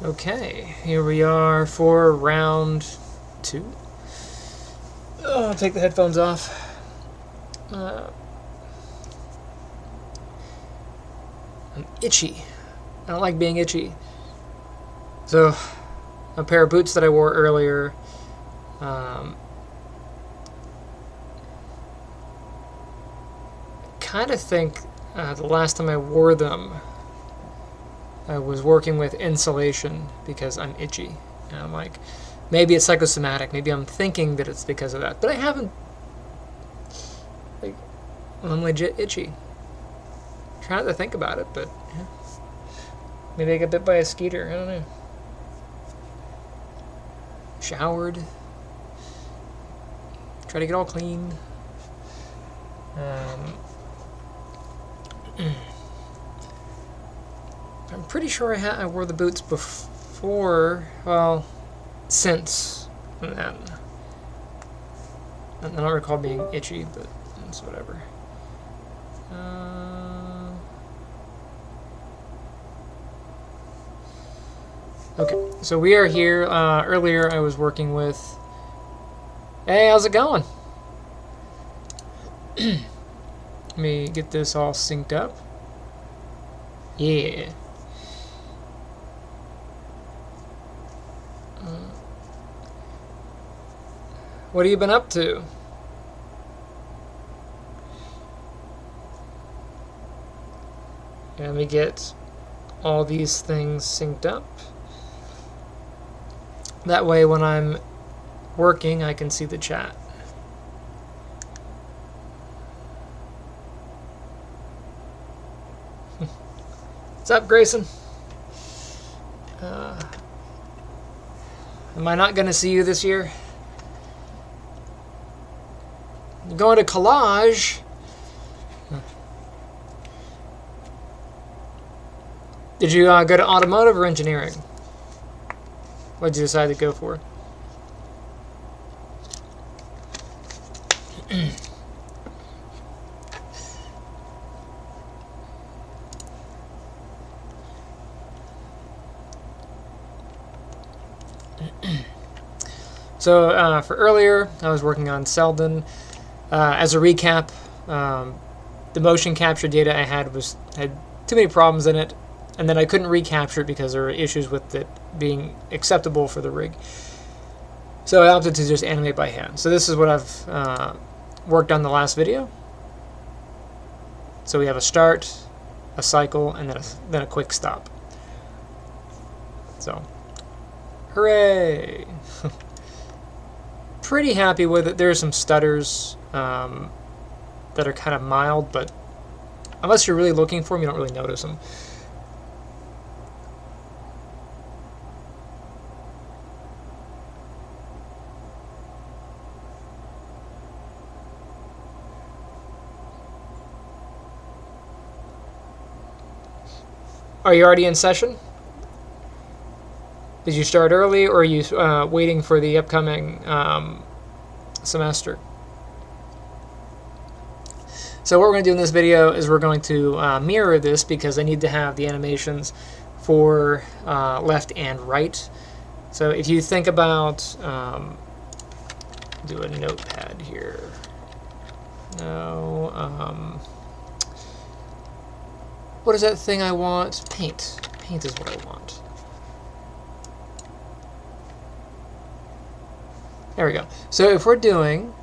Okay, here we are for round 2. Oh, I'll take the headphones off. I'm itchy. I don't like being itchy. So, a pair of boots that I wore earlier. Kind of think the last time I wore them, I was working with insulation because I'm itchy. And I'm like, maybe it's psychosomatic. Maybe I'm thinking that it's because of that. But I haven't. Like, I'm legit itchy. Try not to think about it, but yeah. Maybe I got bit by a skeeter. I don't know. Showered. Try to get all clean. I'm pretty sure I wore the boots before, well, since then. I don't recall being itchy, but it's whatever. Okay, so we are here. Earlier I was working with... Hey, how's it going? Let me get this all synced up. Yeah. What have you been up to? Let me get all these things synced up. That way when I'm working, I can see the chat. What's up, Grayson? Am I not going to see you this year? You're going to collage? Did you go to automotive or engineering? What did you decide to go for? So for earlier, I was working on Seldin. As a recap, the motion capture data I had too many problems in it, and then I couldn't recapture it because there were issues with it being acceptable for the rig. So I opted to just animate by hand. So this is what I've worked on the last video. So we have a start, a cycle, and then a quick stop. So, hooray! Pretty happy with it. There are some stutters that are kind of mild, but unless you're really looking for them, you don't really notice them. Are you already in session? Did you start early, or are you waiting for the upcoming semester? So what we're going to do in this video is we're going to mirror this because I need to have the animations for left and right. So if you think about, do a notepad here. No, what is that thing I want? Paint. Paint is what I want. There we go. So if we're doing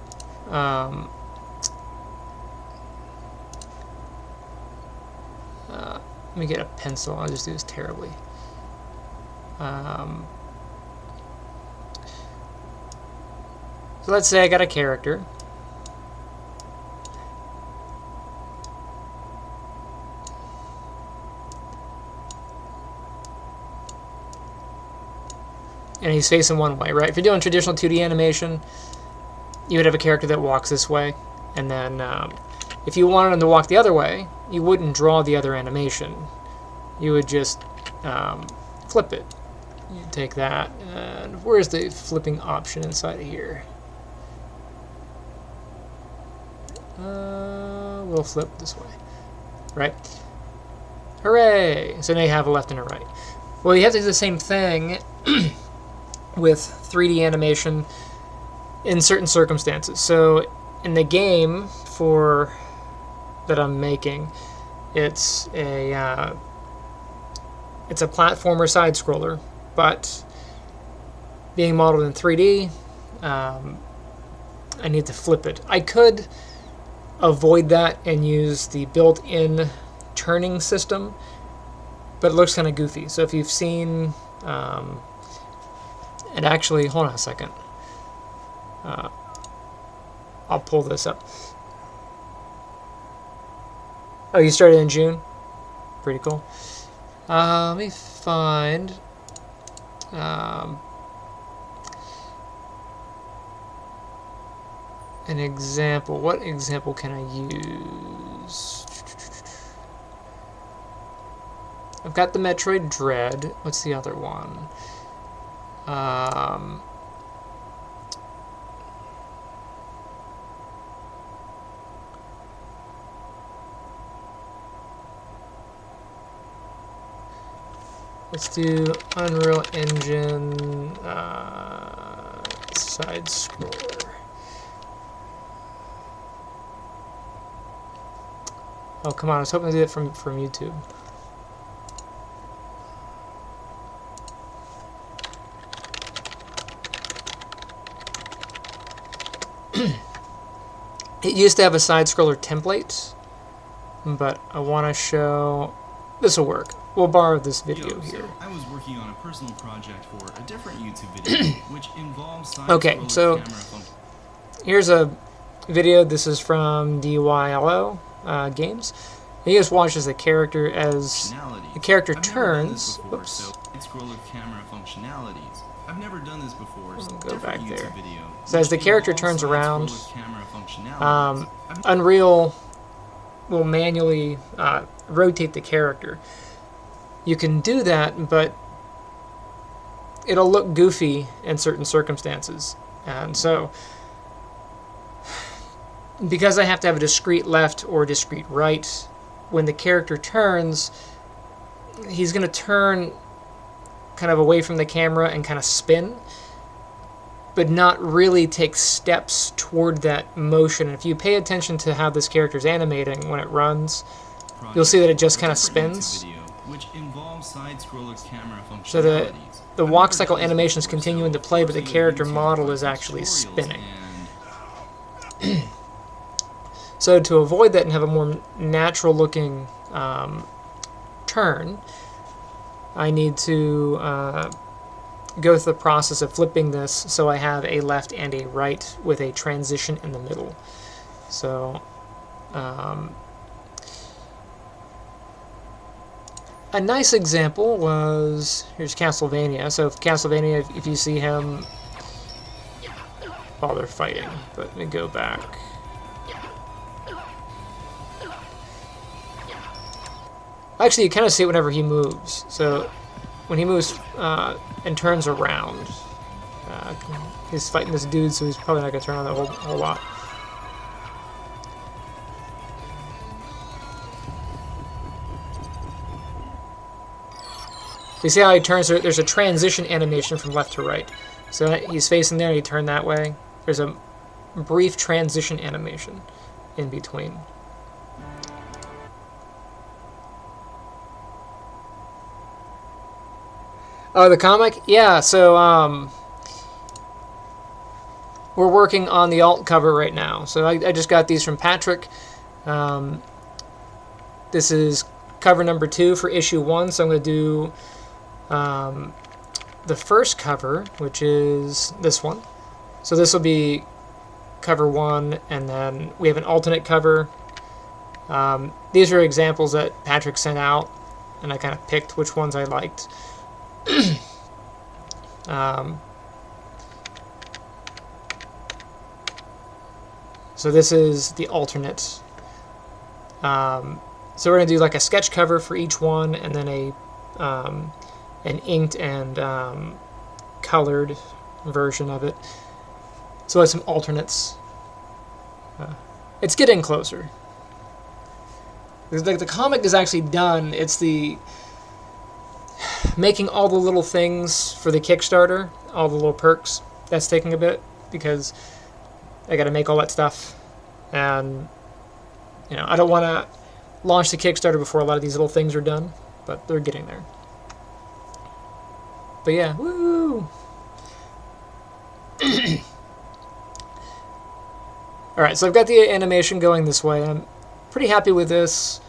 let me get a pencil. I'll just do this terribly. So let's say I got a character. And he's facing one way, right? If you're doing traditional 2D animation, you would have a character that walks this way. And then if you wanted him to walk the other way, you wouldn't draw the other animation. You would just flip it. You take that, and where's the flipping option inside of here? We'll flip this way, right? Hooray! So now you have a left and a right. Well, you have to do the same thing with 3D animation in certain circumstances. So in the game that I'm making, it's a platformer side scroller, but being modeled in 3D, I need to flip it. I could avoid that and use the built-in turning system, but it looks kind of goofy. So if you've seen, and actually, hold on a second. I'll pull this up. Oh, you started in June? Pretty cool. Let me find an example. What example can I use? I've got the Metroid Dread. What's the other one? Let's do Unreal Engine side scroller. Oh, come on. I was hoping to do it from YouTube. It used to have a side scroller template, but I want to show... This will work. We'll borrow this video here. I was working on a personal project for a different YouTube video, which involves side okay, so here's a video. This is from DYLO Games. And you just watch as the character turns. Oops. So scroller camera functionalities. I've never done this before. So go back there. Video, so as the character turns around, Unreal will manually rotate the character. You can do that, but it'll look goofy in certain circumstances. And so, because I have to have a discrete left or discrete right, when the character turns, he's going to turn kind of away from the camera and kind of spin, but not really take steps toward that motion. And if you pay attention to how this character is animating when it runs, you'll see that it just kind of spins. Which involves side-scroller camera functionalities. So the walk cycle animations continue into play, but the character model is actually spinning. So to avoid that and have a more natural-looking turn, I need to go through the process of flipping this so I have a left and a right with a transition in the middle. So a nice example was, here's Castlevania. So Castlevania, if you see him while they're fighting, but let me go back. Actually, you kind of see it whenever he moves. So when he moves and turns around, he's fighting this dude, so he's probably not going to turn on that whole lot. You see how he turns? There's a transition animation from left to right. So he's facing there, and he turned that way. There's a brief transition animation in between. Oh, the comic? Yeah, so we're working on the alt cover right now. So I just got these from Patrick. This is cover number 2 for issue 1, so I'm going to do the first cover, which is this one. So this will be cover 1, and then we have an alternate cover. These are examples that Patrick sent out, and I kind of picked which ones I liked. So this is the alternate. So we're going to do like a sketch cover for each one, and then an inked and colored version of it. So it's some alternates. It's getting closer. The comic is actually done. It's the making all the little things for the Kickstarter, all the little perks, that's taking a bit because I got to make all that stuff. And, you know, I don't want to launch the Kickstarter before a lot of these little things are done, but they're getting there. But yeah, woo! Alright, so I've got the animation going this way. I'm pretty happy with this.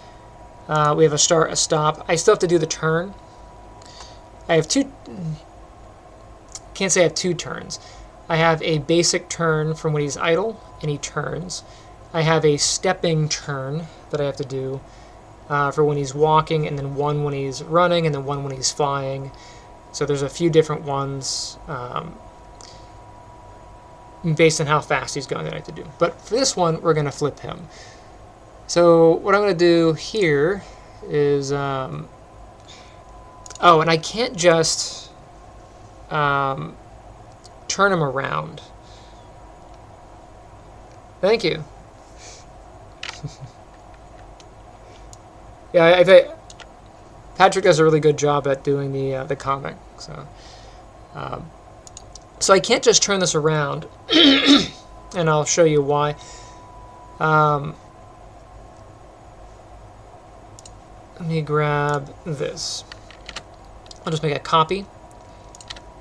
We have a start, a stop. I still have to do the turn. I have two... Can't say I have two turns. I have a basic turn from when he's idle, and he turns. I have a stepping turn that I have to do for when he's walking, and then one when he's running, and then one when he's flying. So there's a few different ones based on how fast he's going that I have to do. But for this one, we're going to flip him. So what I'm going to do here is... oh, and I can't just turn him around. Thank you. Yeah, I think Patrick does a really good job at doing the comic. So I can't just turn this around, and I'll show you why. Let me grab this. I'll just make a copy,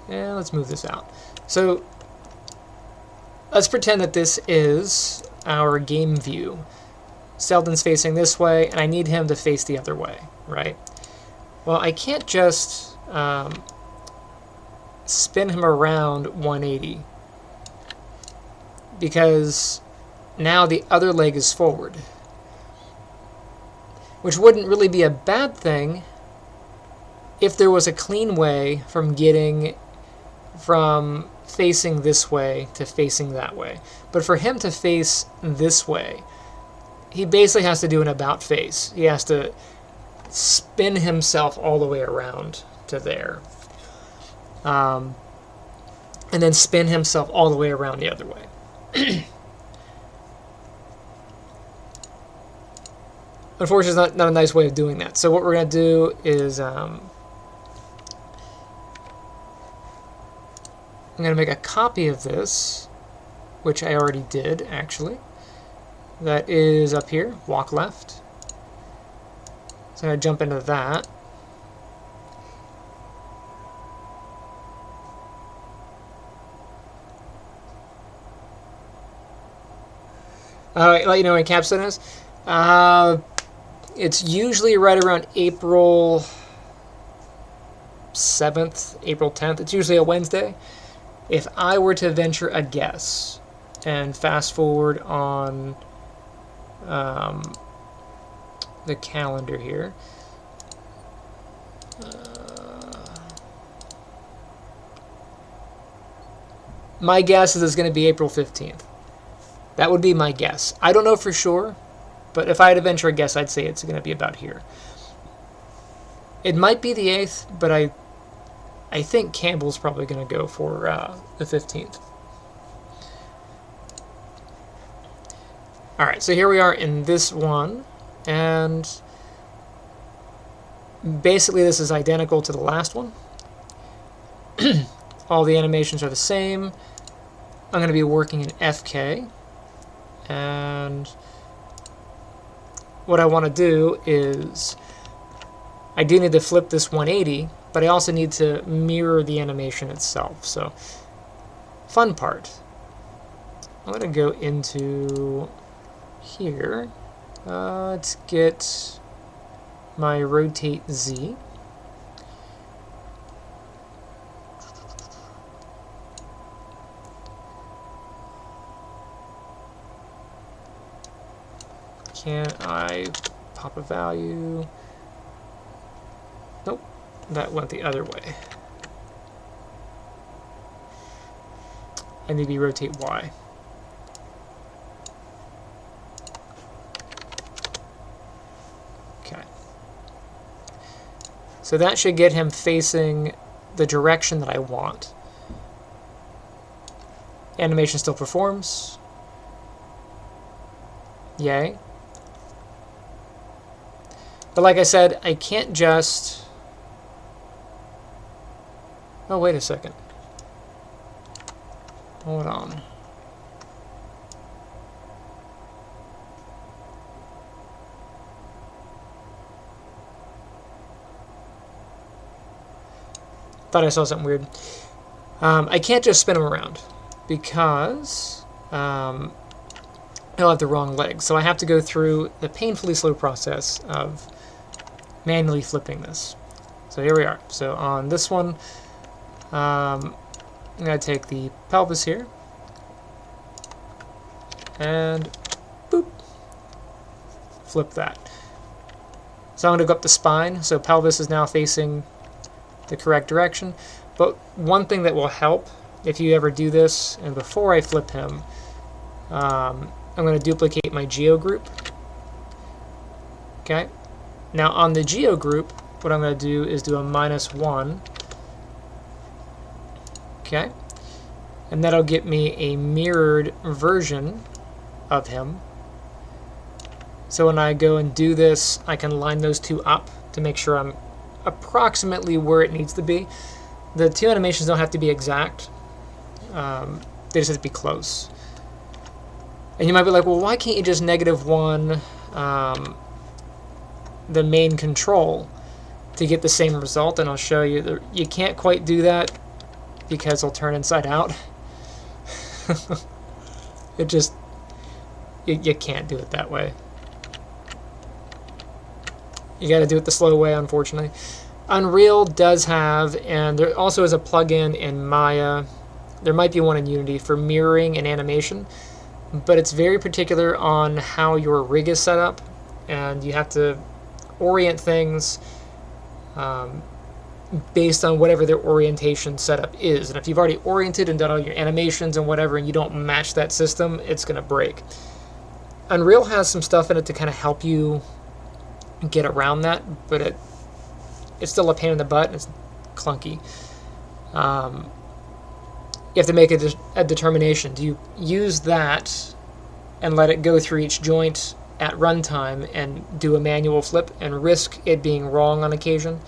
and let's move this out. So let's pretend that this is our game view. Seldin's facing this way, and I need him to face the other way, right? Well, I can't just spin him around 180 because now the other leg is forward, which wouldn't really be a bad thing if there was a clean way from getting from facing this way to facing that way. But for him to face this way, he basically has to do an about face. He has to spin himself all the way around to there. And then spin himself all the way around the other way. Unfortunately, it's not a nice way of doing that. So what we're going to do is I'm going to make a copy of this, which I already did, actually. That is up here, walk left. So I'm going to jump into that. Let you know when capstone is. It's usually right around April 7th, April 10th. It's usually a Wednesday. If I were to venture a guess and fast forward on the calendar here, my guess is it's going to be April 15th. That would be my guess. I don't know for sure, but if I had to venture a guess, I'd say it's going to be about here. It might be the 8th, but I think Campbell's probably going to go for the 15th. Alright, so here we are in this one, and basically this is identical to the last one. All the animations are the same. I'm going to be working in FK, and what I want to do is I do need to flip this 180, but I also need to mirror the animation itself. So, fun part. I'm going to go into here. Let's get my rotate Z. Can I pop a value? Nope, that went the other way. I maybe rotate Y. Okay. So that should get him facing the direction that I want. Animation still performs. Yay. But like I said, I can't just Oh, wait a second. Hold on. Thought I saw something weird. I can't just spin them around because I'll have the wrong leg. So I have to go through the painfully slow process of manually flipping this. So here we are. So on this one, I'm going to take the pelvis here and boop, flip that. So I'm going to go up the spine. So pelvis is now facing the correct direction. But one thing that will help if you ever do this, and before I flip him, I'm going to duplicate my geo group. Okay. Now on the geo group, what I'm going to do is do a -1. Okay. And that'll get me a mirrored version of him. So when I go and do this, I can line those two up to make sure I'm approximately where it needs to be. The two animations don't have to be exact. They just have to be close. And you might be like, well, why can't you just -1 the main control to get the same result? And I'll show you that you can't quite do that because it'll turn inside out. It just, you can't do it that way. You got to do it the slow way, unfortunately. Unreal does have, and there also is a plugin in Maya, there might be one in Unity, for mirroring and animation, but it's very particular on how your rig is set up, and you have to orient things based on whatever their orientation setup is. And if you've already oriented and done all your animations and whatever, and you don't match that system, it's going to break. Unreal has some stuff in it to kind of help you get around that, but it's still a pain in the butt, and it's clunky. You have to make a determination. Do you use that and let it go through each joint at runtime and do a manual flip and risk it being wrong on occasion,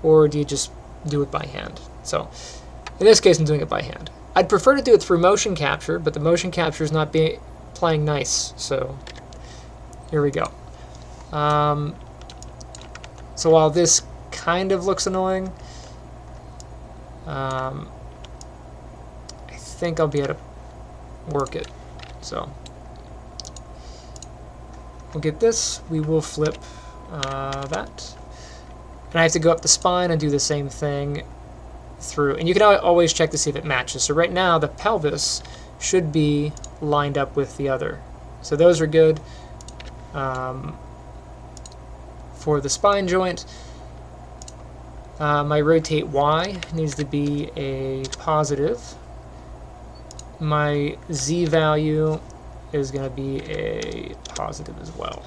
or do you just do it by hand? So in this case, I'm doing it by hand. I'd prefer to do it through motion capture, but the motion capture is not playing nice, so here we go. So while this kind of looks annoying, I think I'll be able to work it. So we'll get this. We will flip that. And I have to go up the spine and do the same thing through. And you can always check to see if it matches. So right now, the pelvis should be lined up with the other. So those are good. For the spine joint, my rotate Y needs to be a positive. My Z value is going to be a positive as well.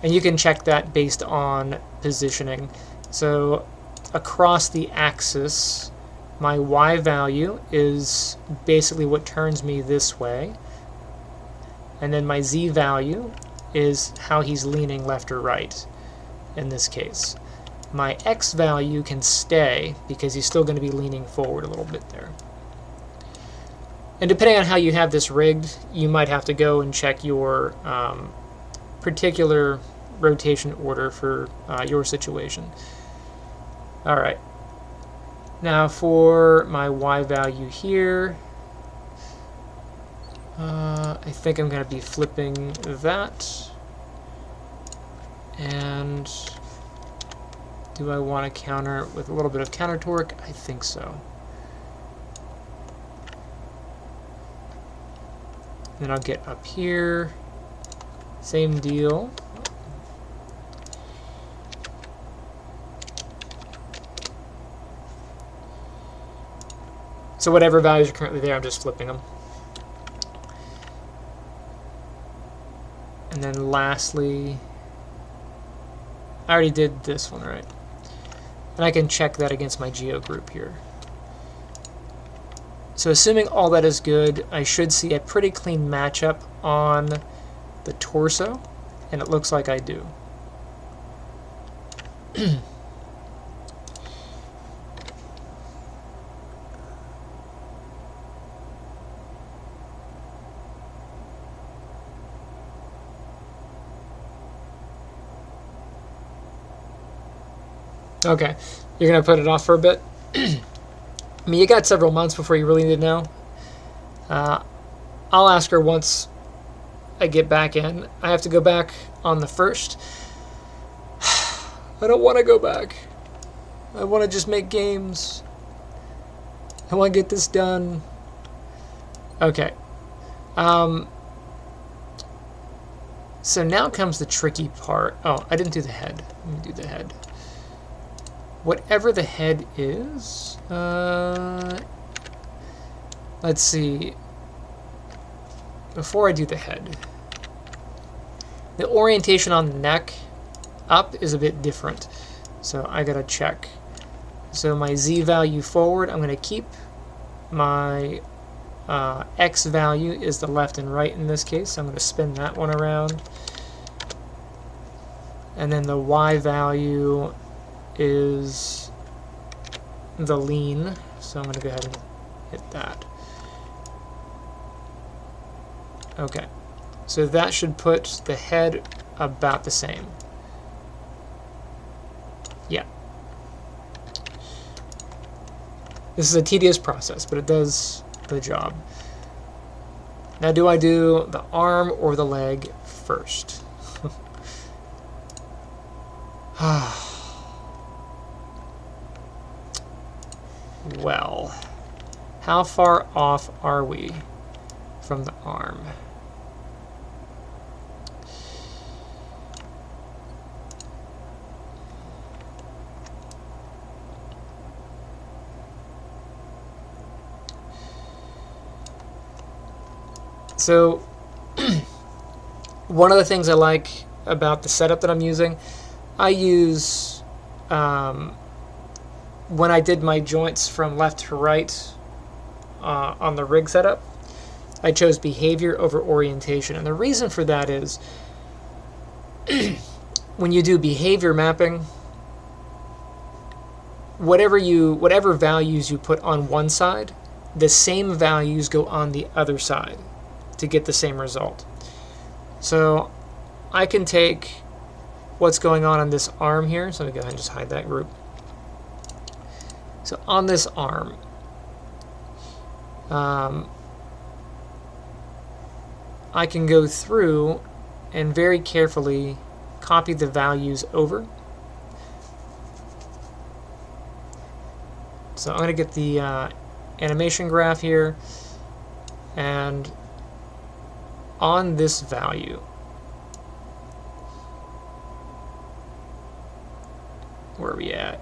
And you can check that based on positioning. So across the axis, my Y value is basically what turns me this way. And then my Z value is how he's leaning left or right in this case. My X value can stay because he's still going to be leaning forward a little bit there. And depending on how you have this rigged, you might have to go and check your particular rotation order for your situation. Alright. Now for my Y value here, I think I'm going to be flipping that. And do I want to counter with a little bit of counter torque? I think so. Then I'll get up here, same deal. So whatever values are currently there, I'm just flipping them. And then lastly, I already did this one, right? And I can check that against my geo group here. So assuming all that is good, I should see a pretty clean matchup on the torso, and it looks like I do. Okay, you're gonna put it off for a bit. I mean, you got several months before you really need to know. I'll ask her once I get back in. I have to go back on the 1st. I don't want to go back. I want to just make games. I want to get this done. Okay. So now comes the tricky part. Oh, I didn't do the head. Let me do the head. Whatever the head is, let's see. Before I do the head, the orientation on the neck up is a bit different, so I gotta check. So my Z value forward, I'm gonna keep. My X value is the left and right in this case, so I'm gonna spin that one around. And then the Y value is the lean, so I'm going to go ahead and hit that. Okay, so that should put the head about the same. Yeah. This is a tedious process, but it does the job. Now, do I do the arm or the leg first? Well, how far off are we from the arm? So, one of the things I like about the setup that I'm using, I use, when I did my joints from left to right on the rig setup, I chose behavior over orientation. And the reason for that is, when you do behavior mapping, whatever values you put on one side, the same values go on the other side to get the same result. So I can take what's going on this arm here. So let me go ahead and just hide that group. So on this arm, I can go through and very carefully copy the values over. So I'm going to get the animation graph here, and on this value, where are we at?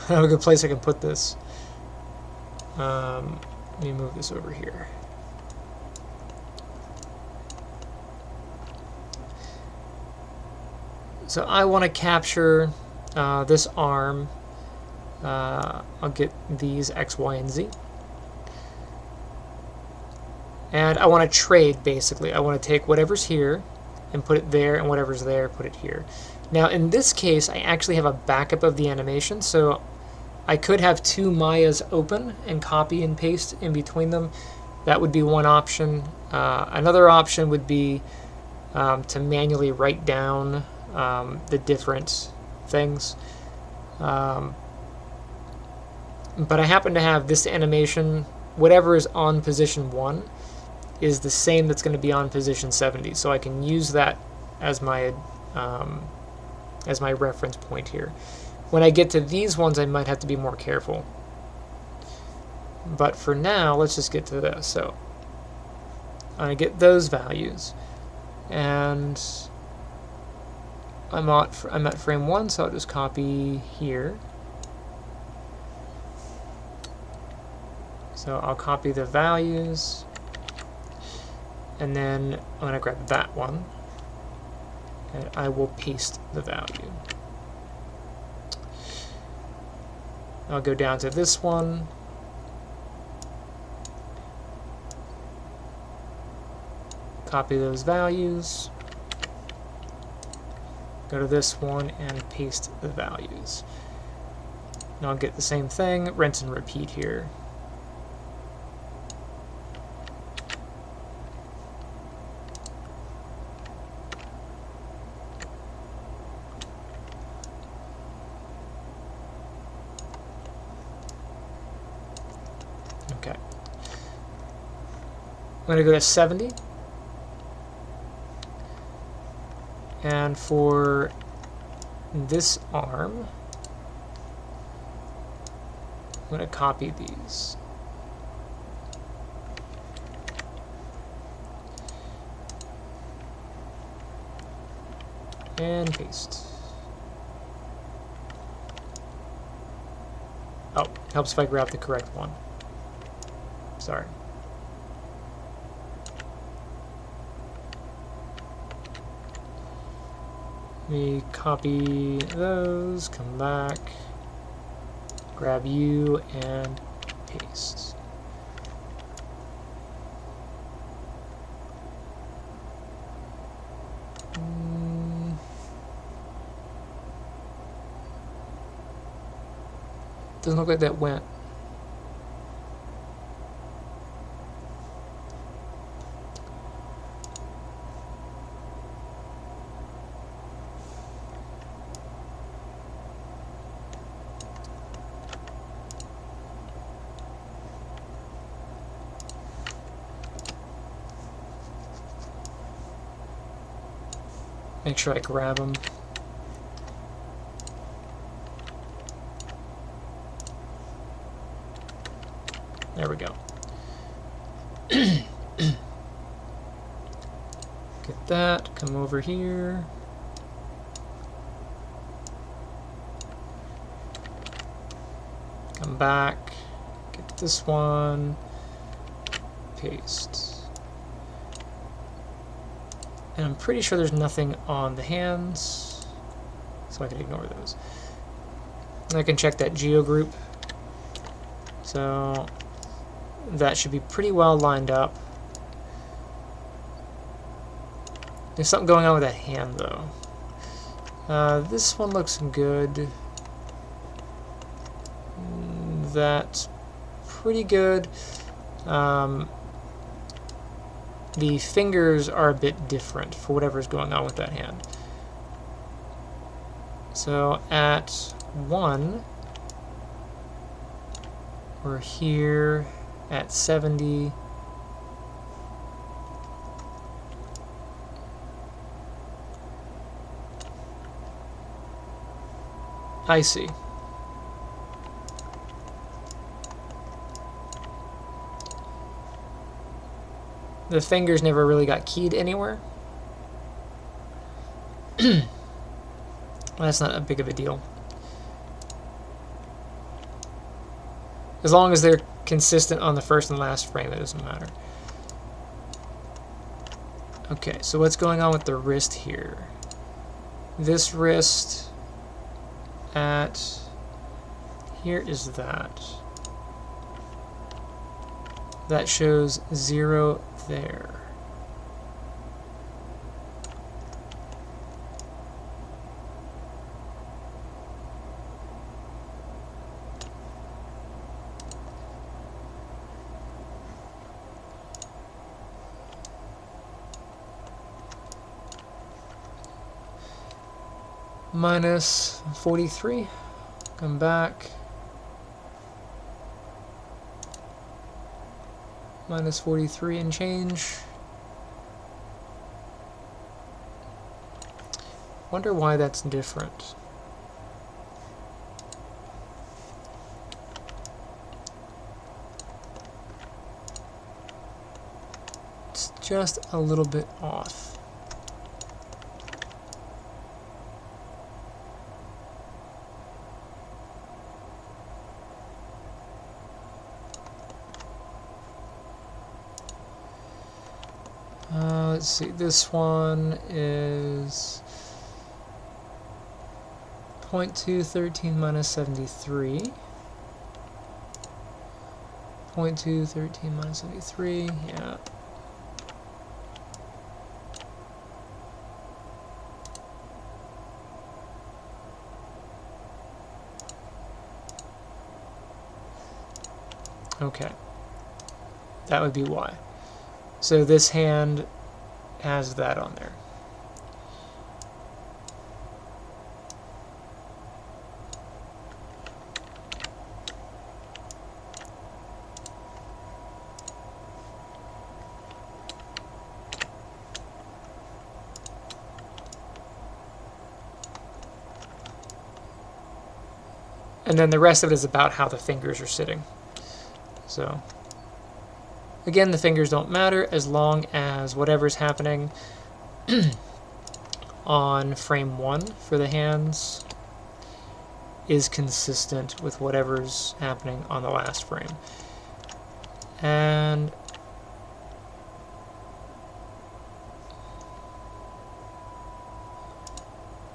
I have a good place I can put this. Let me move this over here. So I want to capture this arm. I'll get these X, Y, and Z. And I want to trade, basically. I want to take whatever's here and put it there, and whatever's there, put it here. Now, in this case, I actually have a backup of the animation, so I could have two Mayas open and copy and paste in between them. That would be one option. Another option would be to manually write down the different things. But I happen to have this animation, whatever is on position 1 is the same that's going to be on position 70, so I can use that as my reference point here. When I get to these ones, I might have to be more careful. But for now, let's just get to this. So I get those values, and I'm at frame 1, so I'll just copy here. So I'll copy the values, and then I'm going to grab that one, and I will paste the value. I'll go down to this one, copy those values, go to this one and paste the values. And I'll get the same thing, rinse and repeat here. I'm going to go to 70. And for this arm, I'm going to copy these. And paste. Oh, helps if I grab the correct one. Sorry. Let me copy those, come back, grab you, and paste. Doesn't look like that went. Make sure I grab them. There we go. Get that, come over here. Come back, get this one, paste. And I'm pretty sure there's nothing on the hands, so I can ignore those. And I can check that geo group. So that should be pretty well lined up. There's something going on with that hand, though. This one looks good. That's pretty good. The fingers are a bit different for whatever's going on with that hand. So at 1, we're here at 70. I see. The fingers never really got keyed anywhere. That's not a big of a deal. As long as they're consistent on the first and last frame, it doesn't matter. Okay, so what's going on with the wrist here? This wrist at here is that. That shows 0 there. Minus 43. Come back. Minus 43 and change. Wonder why that's different. It's just a little bit off. Let's see, this one is 0.213 minus 73. 0.213 minus 73, yeah. Okay. That would be why. So this hand has that on there. And then the rest of it is about how the fingers are sitting. So again, the fingers don't matter as long as whatever's happening on frame 1 for the hands is consistent with whatever's happening on the last frame. And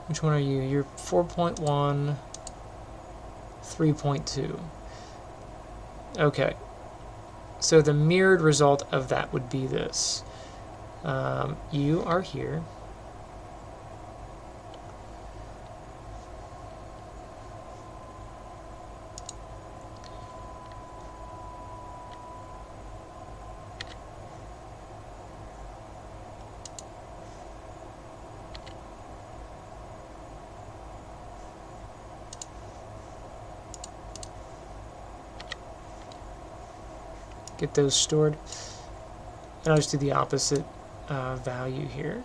which one are you? You're 4.1, 3.2. Okay. So the mirrored result of that would be this. You are here. Get those stored. And I'll just do the opposite value here.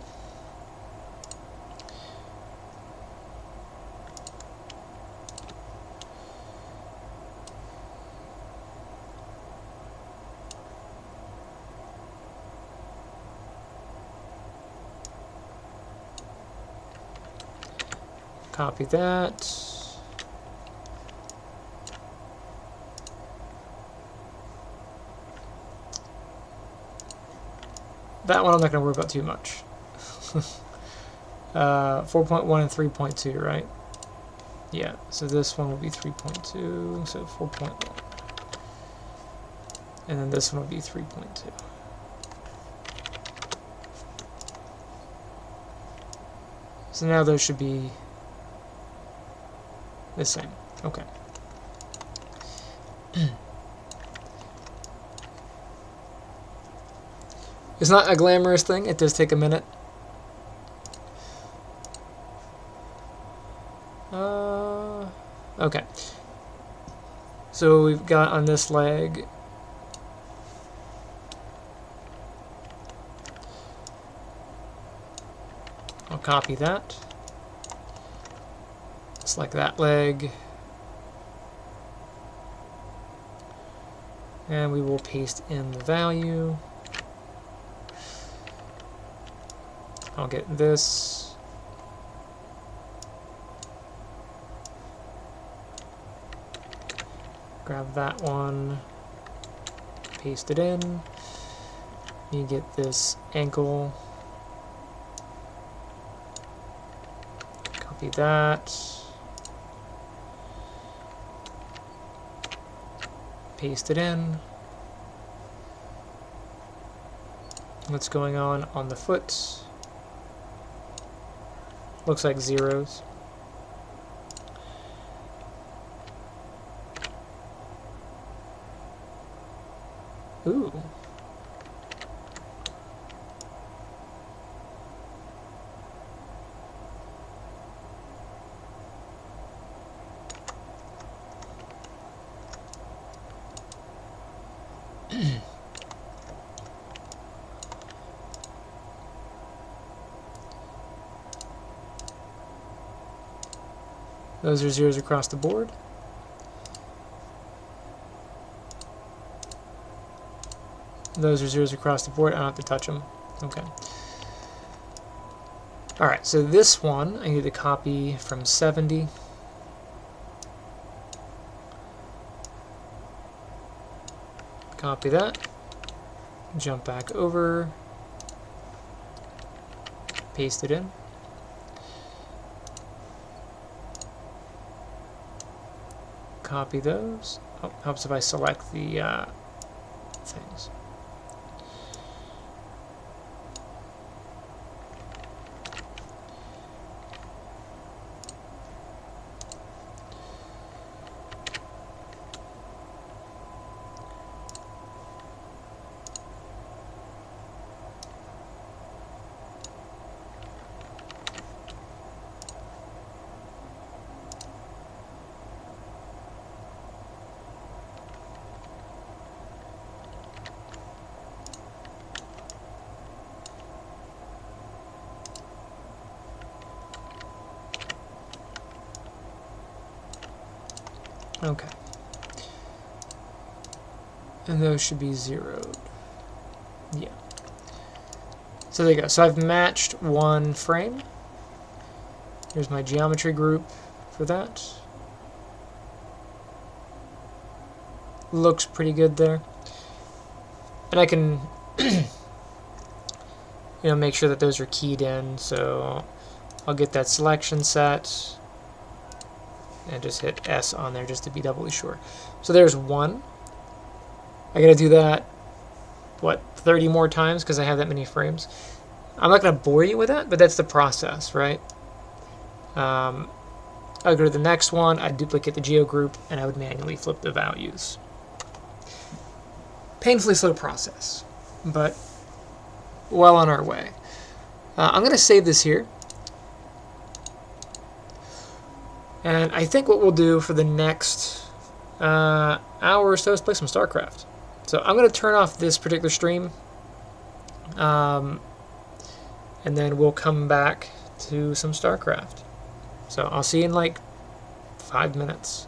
Copy that. That one I'm not going to worry about too much. 4.1 and 3.2, right? Yeah, so this one will be 3.2, so 4.1. And then this one will be 3.2. So now those should be the same. Okay. It's not a glamorous thing. It does take a minute. Okay. So we've got on this leg. I'll copy that. Select that leg. And we will paste in the value. I'll get this. Grab that one. Paste it in. You get this ankle. Copy that. Paste it in. What's going on the foot? Looks like zeros. Ooh. Those are zeros across the board. Those are zeros across the board. I don't have to touch them. Okay. Alright, so this one I need to copy from 70. Copy that. Jump back over. Paste it in. Copy those. Oh, helps if I select the things. Okay. And those should be zeroed. Yeah. So there you go. So I've matched one frame. Here's my geometry group for that. Looks pretty good there. And I can make sure that those are keyed in. So I'll get that selection set and just hit S on there just to be doubly sure. So there's one. I gotta do that, what, 30 more times because I have that many frames. I'm not gonna bore you with that, but that's the process, right? I'll go to the next one, I'd duplicate the geo group, and I would manually flip the values. Painfully slow process, but well on our way. I'm gonna save this here. And I think what we'll do for the next hour or so is play some StarCraft. So I'm going to turn off this particular stream, and then we'll come back to some StarCraft. So I'll see you in like 5 minutes.